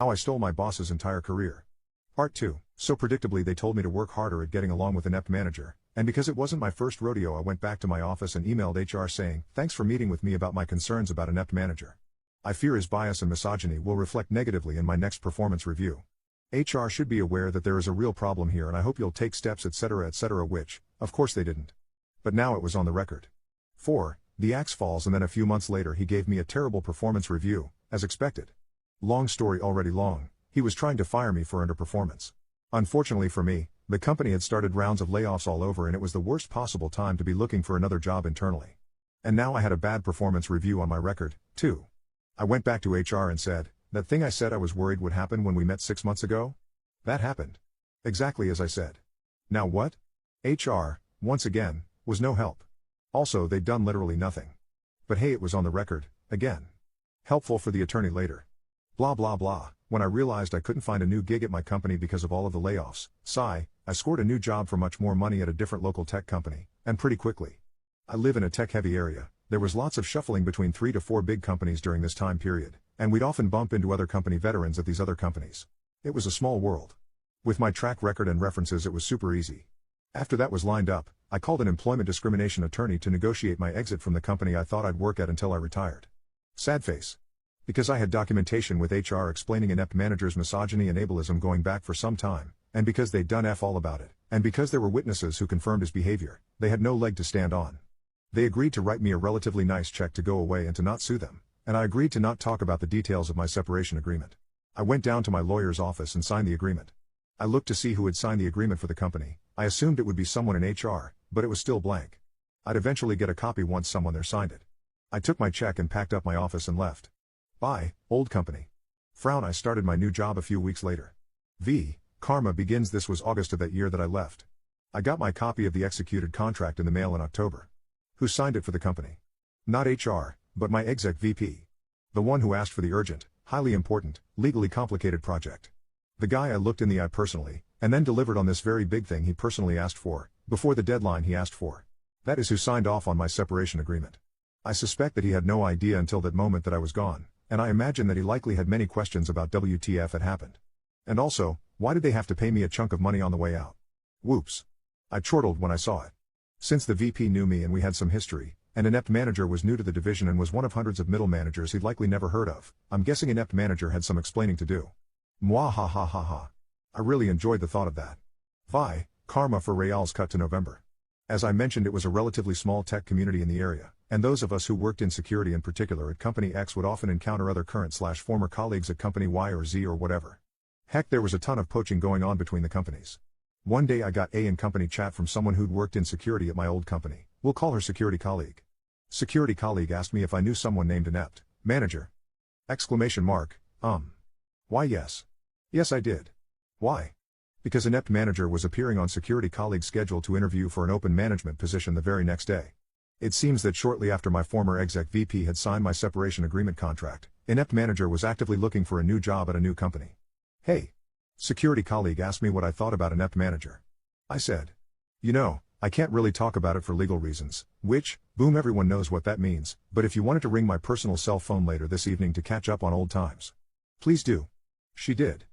How I stole my boss's entire career. Part 2. So predictably they told me to work harder at getting along with an inept manager, and because it wasn't my first rodeo I went back to my office and emailed HR saying, thanks for meeting with me about my concerns about an inept manager. I fear his bias and misogyny will reflect negatively in my next performance review. HR should be aware that there is a real problem here and I hope you'll take steps etc., which, of course they didn't. But now it was on the record. 4. The axe falls and then a few months later he gave me a terrible performance review, as expected. Long story already long, he was trying to fire me for underperformance. Unfortunately for me, the company had started rounds of layoffs all over and it was the worst possible time to be looking for another job internally. And now I had a bad performance review on my record, too. I went back to HR and said, that thing I said I was worried would happen when we met 6 months ago? That happened. Exactly as I said. Now what? HR, once again, was no help. Also they'd done literally nothing. But hey, it was on the record, again. Helpful for the attorney later. Blah blah blah. When I realized I couldn't find a new gig at my company because of all of the layoffs, sigh, I scored a new job for much more money at a different local tech company, and pretty quickly. I live in a tech-heavy area, there was lots of shuffling between 3 to 4 big companies during this time period, and we'd often bump into other company veterans at these other companies. It was a small world. With my track record and references it was super easy. After that was lined up, I called an employment discrimination attorney to negotiate my exit from the company I thought I'd work at until I retired. Sad face. Because I had documentation with HR explaining inept managers' misogyny and ableism going back for some time, and because they'd done F all about it, and because there were witnesses who confirmed his behavior, they had no leg to stand on. They agreed to write me a relatively nice check to go away and to not sue them, and I agreed to not talk about the details of my separation agreement. I went down to my lawyer's office and signed the agreement. I looked to see who had signed the agreement for the company. I assumed it would be someone in HR, but it was still blank. I'd eventually get a copy once someone there signed it. I took my check and packed up my office and left. Bye, old company. Frown. I started my new job a few weeks later. Karma begins. This was August of that year that I left. I got my copy of the executed contract in the mail in October. Who signed it for the company? Not HR, but my exec VP. The one who asked for the urgent, highly important, legally complicated project. The guy I looked in the eye personally, and then delivered on this very big thing he personally asked for, before the deadline he asked for. That is who signed off on my separation agreement. I suspect that he had no idea until that moment that I was gone, and I imagine that he likely had many questions about WTF had happened. And also, why did they have to pay me a chunk of money on the way out? Whoops. I chortled when I saw it. Since the VP knew me and we had some history, and inept manager was new to the division and was one of hundreds of middle managers he'd likely never heard of, I'm guessing inept manager had some explaining to do. Mwahahaha. I really enjoyed the thought of that. Karma for Reals. Cut to November. As I mentioned, it was a relatively small tech community in the area, and those of us who worked in security in particular at Company X would often encounter other current/former colleagues at Company Y or Z or whatever. Heck, there was a ton of poaching going on between the companies. One day I got in company chat from someone who'd worked in security at my old company. We'll call her security colleague. Security colleague asked me if I knew someone named inept manager. Why yes. Yes I did. Why? Because inept manager was appearing on security colleague's schedule to interview for an open management position the very next day. It seems that shortly after my former exec VP had signed my separation agreement contract, inept manager was actively looking for a new job at a new company. Hey. Security colleague asked me what I thought about inept manager. I said. You know, I can't really talk about it for legal reasons, which, boom, everyone knows what that means, but if you wanted to ring my personal cell phone later this evening to catch up on old times, please do. She did.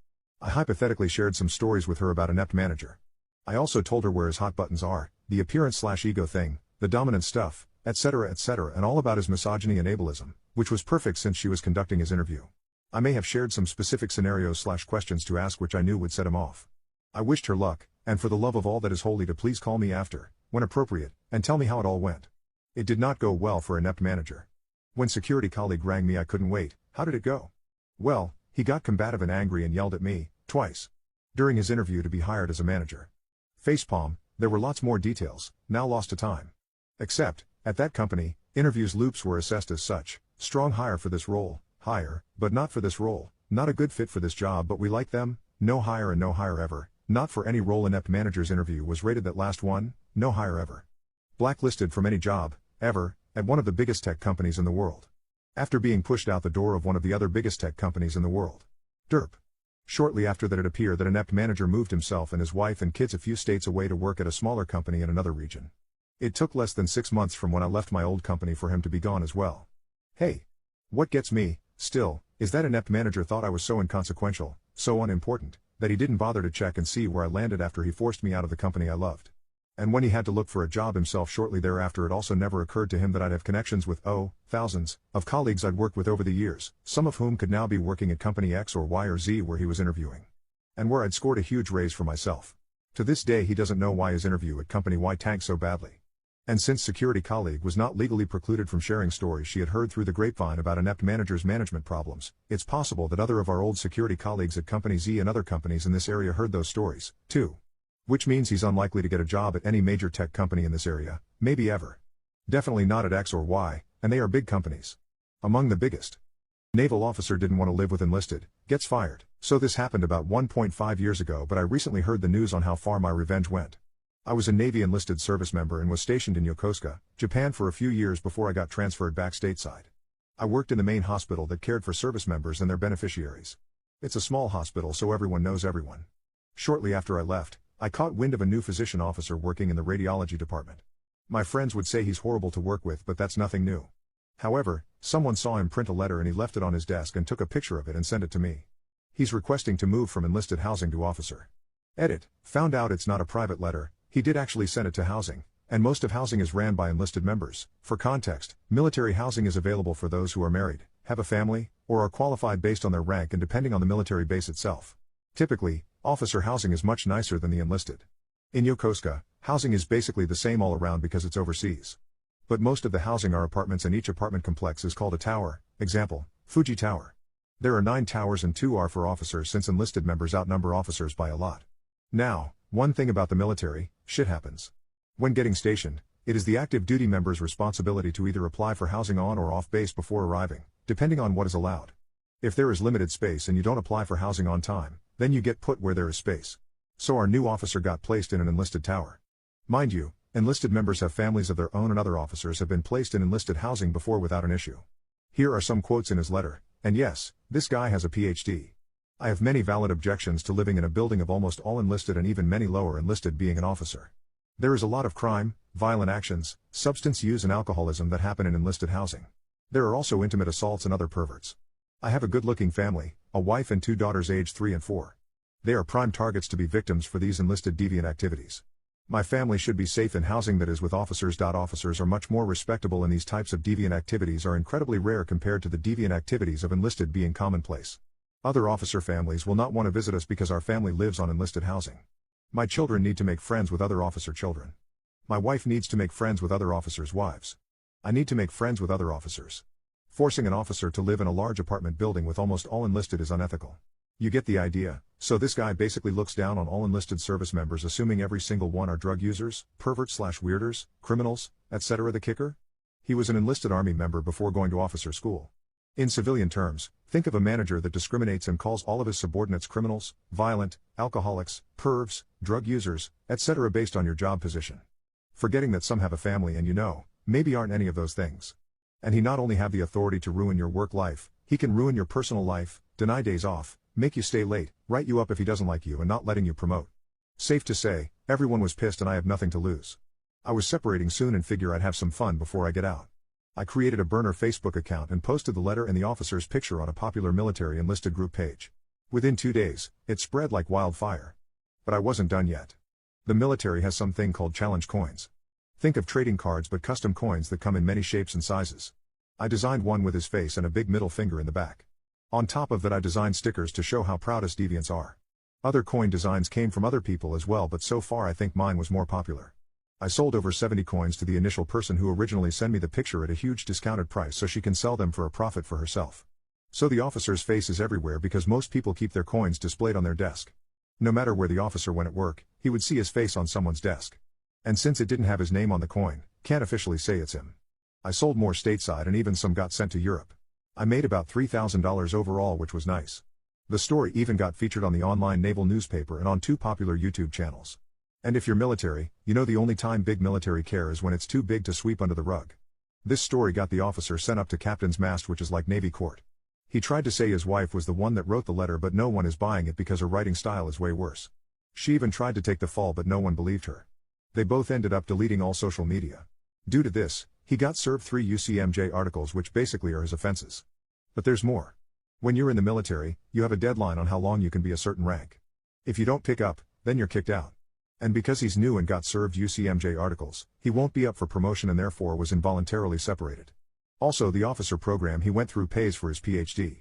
I hypothetically shared some stories with her about inept manager. I also told her where his hot buttons are, the appearance/ego thing, the dominant stuff, etc., and all about his misogyny and ableism, which was perfect since she was conducting his interview. I may have shared some specific scenarios/questions to ask which I knew would set him off. I wished her luck, and for the love of all that is holy to please call me after, when appropriate, and tell me how it all went. It did not go well for inept manager. When security colleague rang me I couldn't wait. How did it go? Well, he got combative and angry and yelled at me, twice. During his interview to be hired as a manager. Facepalm, there were lots more details, now lost to time. Except, at that company, interviews loops were assessed as such, strong hire for this role, hire, but not for this role, not a good fit for this job but we like them, no hire and no hire ever, not for any role. Inept manager's interview was rated that last one, no hire ever. Blacklisted from any job, ever, at one of the biggest tech companies in the world. After being pushed out the door of one of the other biggest tech companies in the world. Derp. Shortly after that it appeared that inept manager moved himself and his wife and kids a few states away to work at a smaller company in another region. It took less than 6 months from when I left my old company for him to be gone as well. Hey. What gets me, still, is that inept manager thought I was so inconsequential, so unimportant, that he didn't bother to check and see where I landed after he forced me out of the company I loved. And when he had to look for a job himself shortly thereafter, it also never occurred to him that I'd have connections with, thousands of colleagues I'd worked with over the years, some of whom could now be working at company X or Y or Z where he was interviewing. And where I'd scored a huge raise for myself. To this day he doesn't know why his interview at company Y tanked so badly. And since security colleague was not legally precluded from sharing stories she had heard through the grapevine about inept manager's management problems, it's possible that other of our old security colleagues at company Z and other companies in this area heard those stories, too. Which means he's unlikely to get a job at any major tech company in this area, maybe ever. Definitely not at X or Y, and they are big companies. Among the biggest. Naval officer didn't want to live with enlisted, gets fired. So this happened about 1.5 years ago, but I recently heard the news on how far my revenge went. I was a Navy enlisted service member and was stationed in Yokosuka, Japan for a few years before I got transferred back stateside. I worked in the main hospital that cared for service members and their beneficiaries. It's a small hospital so everyone knows everyone. Shortly after I left, I caught wind of a new physician officer working in the radiology department. My friends would say he's horrible to work with, but that's nothing new. However, someone saw him print a letter and he left it on his desk and took a picture of it and sent it to me. He's requesting to move from enlisted housing to officer. Edit. Found out it's not a private letter, he did actually send it to housing, and most of housing is ran by enlisted members. For context, military housing is available for those who are married, have a family, or are qualified based on their rank and depending on the military base itself. Typically, officer housing is much nicer than the enlisted. In Yokosuka, housing is basically the same all around because it's overseas. But most of the housing are apartments and each apartment complex is called a tower, example, Fuji Tower. There are 9 towers and 2 are for officers since enlisted members outnumber officers by a lot. Now, one thing about the military, shit happens. When getting stationed, it is the active duty member's responsibility to either apply for housing on or off base before arriving, depending on what is allowed. If there is limited space and you don't apply for housing on time, then you get put where there is space. So our new officer got placed in an enlisted tower. Mind you, enlisted members have families of their own and other officers have been placed in enlisted housing before without an issue. Here are some quotes in his letter, and yes, this guy has a PhD. I have many valid objections to living in a building of almost all enlisted and even many lower enlisted being an officer. There is a lot of crime, violent actions, substance use and alcoholism that happen in enlisted housing. There are also intimate assaults and other perverts. I have a good-looking family, a wife and 2 daughters aged 3 and 4. They are prime targets to be victims for these enlisted deviant activities. My family should be safe in housing that is with officers. Officers are much more respectable and these types of deviant activities are incredibly rare compared to the deviant activities of enlisted being commonplace. Other officer families will not want to visit us because our family lives on enlisted housing. My children need to make friends with other officer children. My wife needs to make friends with other officers' wives. I need to make friends with other officers. Forcing an officer to live in a large apartment building with almost all enlisted is unethical. You get the idea. So this guy basically looks down on all enlisted service members, assuming every single one are drug users, perverts/weirders, criminals, etc. The kicker? He was an enlisted army member before going to officer school. In civilian terms, think of a manager that discriminates and calls all of his subordinates criminals, violent, alcoholics, pervs, drug users, etc. based on your job position. Forgetting that some have a family and maybe aren't any of those things. And he not only have the authority to ruin your work life, he can ruin your personal life, deny days off, make you stay late, write you up if he doesn't like you and not letting you promote. Safe to say, everyone was pissed and I have nothing to lose. I was separating soon and figure I'd have some fun before I get out. I created a burner Facebook account and posted the letter and the officer's picture on a popular military enlisted group page. Within 2 days, it spread like wildfire. But I wasn't done yet. The military has something called challenge coins. Think of trading cards but custom coins that come in many shapes and sizes. I designed one with his face and a big middle finger in the back. On top of that I designed stickers to show how proud us deviants are. Other coin designs came from other people as well, but so far I think mine was more popular. I sold over 70 coins to the initial person who originally sent me the picture at a huge discounted price so she can sell them for a profit for herself. So the officer's face is everywhere because most people keep their coins displayed on their desk. No matter where the officer went at work, he would see his face on someone's desk. And since it didn't have his name on the coin, can't officially say it's him. I sold more stateside and even some got sent to Europe. I made about $3,000 overall, which was nice. The story even got featured on the online naval newspaper and on 2 popular YouTube channels. And if you're military, the only time big military care is when it's too big to sweep under the rug. This story got the officer sent up to captain's mast, which is like Navy court. He tried to say his wife was the one that wrote the letter, but no one is buying it because her writing style is way worse. She even tried to take the fall, but no one believed her. They both ended up deleting all social media. Due to this, he got served 3 UCMJ articles, which basically are his offenses. But there's more. When you're in the military, you have a deadline on how long you can be a certain rank. If you don't pick up, then you're kicked out. And because he's new and got served UCMJ articles, he won't be up for promotion and therefore was involuntarily separated. Also, the officer program he went through pays for his PhD.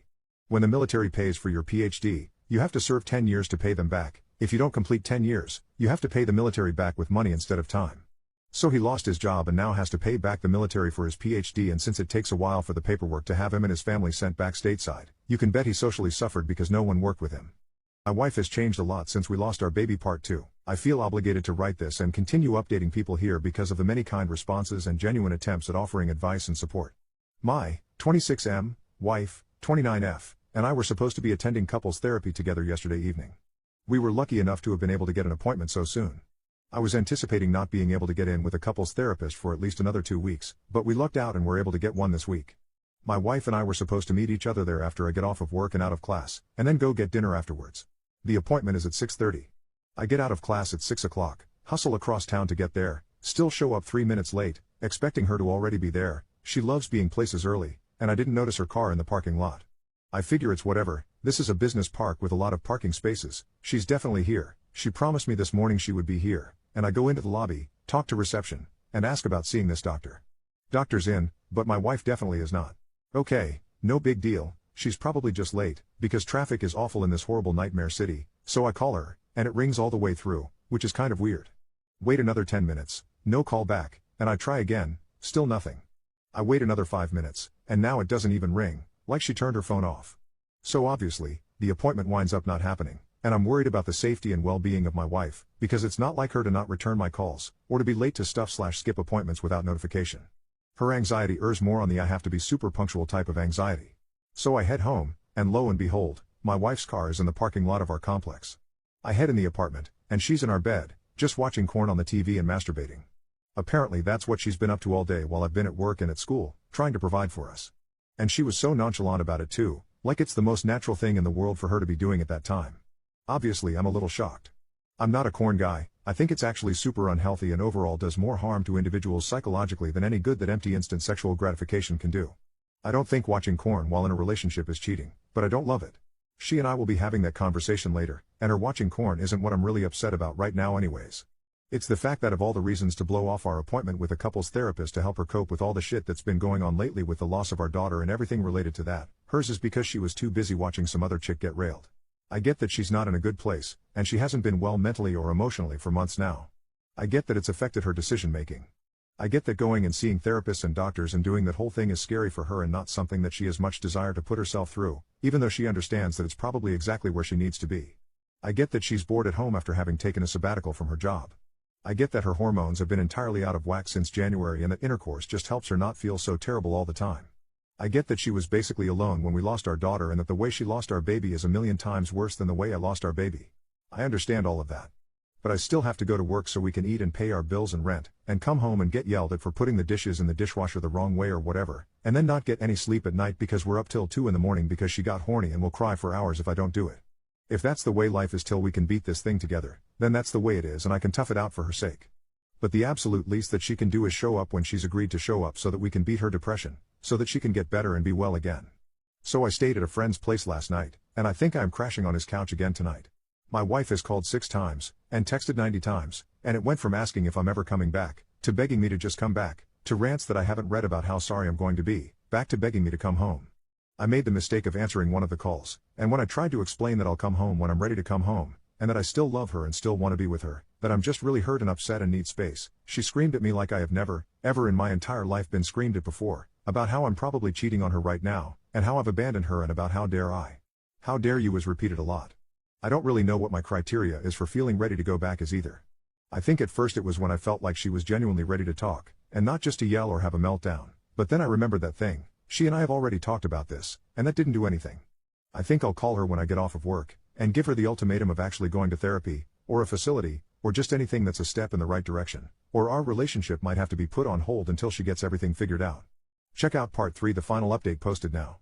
When the military pays for your PhD, you have to serve 10 years to pay them back. If you don't complete 10 years, you have to pay the military back with money instead of time. So he lost his job and now has to pay back the military for his PhD, and since it takes a while for the paperwork to have him and his family sent back stateside, you can bet he socially suffered because no one worked with him. My wife has changed a lot since we lost our baby. Part 2. I feel obligated to write this and continue updating people here because of the many kind responses and genuine attempts at offering advice and support. My 26M wife, 29F, and I were supposed to be attending couples therapy together yesterday evening. We were lucky enough to have been able to get an appointment so soon. I was anticipating not being able to get in with a couples therapist for at least another 2 weeks, but we lucked out and were able to get one this week. My wife and I were supposed to meet each other there after I get off of work and out of class, and then go get dinner afterwards. The appointment is at 6:30. I get out of class at 6 o'clock, hustle across town to get there, still show up 3 minutes late, expecting her to already be there. She loves being places early, and I didn't notice her car in the parking lot. I figure it's whatever, this is a business park with a lot of parking spaces, she's definitely here. She promised me this morning she would be here, and I go into the lobby, talk to reception, and ask about seeing this doctor. Doctor's in, but my wife definitely is not. Okay, no big deal, she's probably just late, because traffic is awful in this horrible nightmare city, so I call her, and it rings all the way through, which is kind of weird. Wait another 10 minutes, no call back, and I try again, still nothing. I wait another 5 minutes, and now it doesn't even ring, like she turned her phone off. So obviously, the appointment winds up not happening, and I'm worried about the safety and well-being of my wife, because it's not like her to not return my calls, or to be late to stuff/skip appointments without notification. Her anxiety errs more on the I have to be super punctual type of anxiety. So I head home, and lo and behold, my wife's car is in the parking lot of our complex. I head in the apartment, and she's in our bed, just watching corn on the TV and masturbating. Apparently that's what she's been up to all day while I've been at work and at school, trying to provide for us. And she was so nonchalant about it too, like it's the most natural thing in the world for her to be doing at that time. Obviously I'm a little shocked. I'm not a corn guy, I think it's actually super unhealthy and overall does more harm to individuals psychologically than any good that empty instant sexual gratification can do. I don't think watching corn while in a relationship is cheating, but I don't love it. She and I will be having that conversation later, and her watching corn isn't what I'm really upset about right now anyways. It's the fact that of all the reasons to blow off our appointment with a couples therapist to help her cope with all the shit that's been going on lately with the loss of our daughter and everything related to that, hers is because she was too busy watching some other chick get railed. I get that she's not in a good place, and she hasn't been well mentally or emotionally for months now. I get that it's affected her decision making. I get that going and seeing therapists and doctors and doing that whole thing is scary for her and not something that she has much desire to put herself through, even though she understands that it's probably exactly where she needs to be. I get that she's bored at home after having taken a sabbatical from her job. I get that her hormones have been entirely out of whack since January and that intercourse just helps her not feel so terrible all the time. I get that she was basically alone when we lost our daughter and that the way she lost our baby is a million times worse than the way I lost our baby. I understand all of that. But I still have to go to work so we can eat and pay our bills and rent, and come home and get yelled at for putting the dishes in the dishwasher the wrong way or whatever, and then not get any sleep at night because we're up till 2 in the morning because she got horny and will cry for hours if I don't do it. If that's the way life is till we can beat this thing together, then that's the way it is and I can tough it out for her sake. But the absolute least that she can do is show up when she's agreed to show up so that we can beat her depression, so that she can get better and be well again. So I stayed at a friend's place last night, and I think I'm crashing on his couch again tonight. My wife has called 6 times, and texted 90 times, and it went from asking if I'm ever coming back, to begging me to just come back, to rants that I haven't read about how sorry I'm going to be, back to begging me to come home. I made the mistake of answering one of the calls, and when I tried to explain that I'll come home when I'm ready to come home, and that I still love her and still want to be with her, that I'm just really hurt and upset and need space, she screamed at me like I have never, ever in my entire life been screamed at before, about how I'm probably cheating on her right now, and how I've abandoned her and about how dare I. How dare you was repeated a lot. I don't really know what my criteria is for feeling ready to go back is either. I think at first it was when I felt like she was genuinely ready to talk, and not just to yell or have a meltdown, but then I remembered that thing, she and I have already talked about this, and that didn't do anything. I think I'll call her when I get off of work, and give her the ultimatum of actually going to therapy, or a facility, or just anything that's a step in the right direction, or our relationship might have to be put on hold until she gets everything figured out. Check out part 3, the final update posted now.